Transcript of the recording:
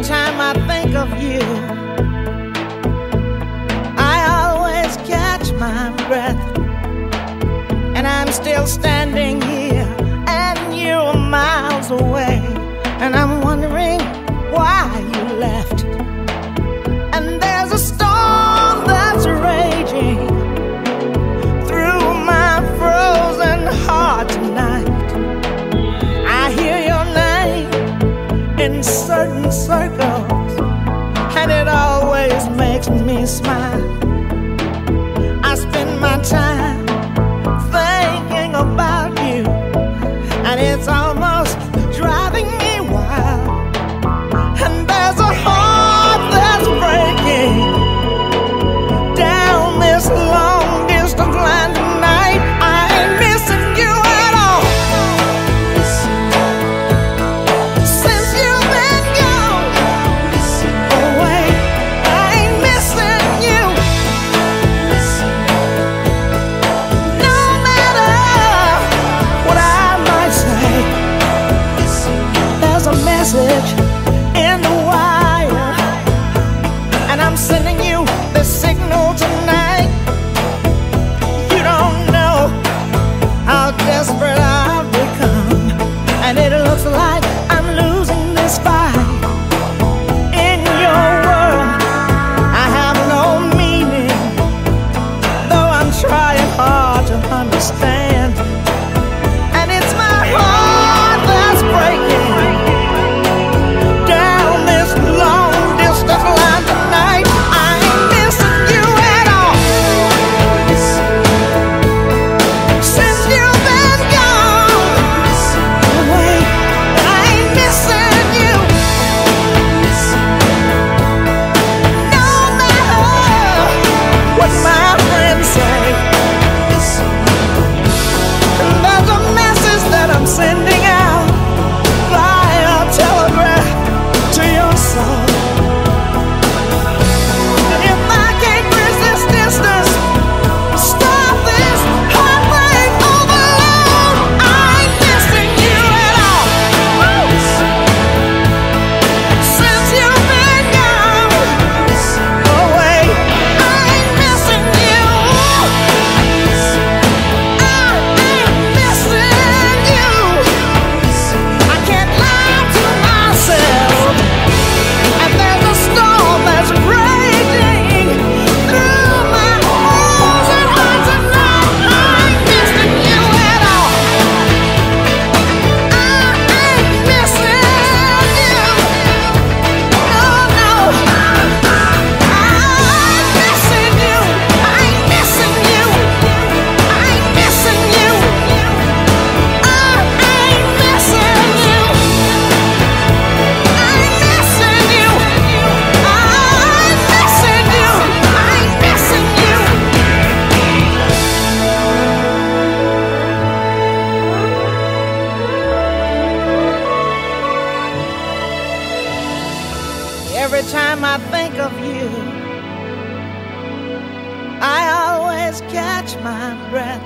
time I think of you, I always catch my breath. And I'm still standing here, and you're miles away, and I'm wondering why you left. And there's a storm that's raging through my frozen heart tonight. I hear your name in certain circles, and it always makes me smile. I spend my time thinking about you, and it's almost driving me wild. And there's a heart that's breaking down this long distance line tonight. I ain't missing you at all. Since you've been gone away, I ain't missing you. No matter what I might say, there's a message in the wire, and I'm sending you the signal tonight. You don't know how desperate I've become, and it looks like I'm losing this fight. In your world, I have no meaning, though I'm trying hard to understand. And it's my heart that's breaking down this long distance line tonight. I ain't missing you at all. Since you've been gone away, I ain't missing you. No matter what my friends say, there's a message that I'm sending out via telegraph to your soul. And if I can't resist distance, stop this heartbreak overload, I ain't missing you at all. Since you've been gone away, I ain't missing you. I ain't missing you. I can't lie to myself. And there's a storm that's raging through my frozen heart tonight. I ain't missing you at all. I ain't missing you. No, no. I ain't missing you. I ain't missing you. I ain't missing you. I ain't missing you. I ain't missing you. I'm missing you. I ain't missing you. Every time I think of you, I always catch my breath.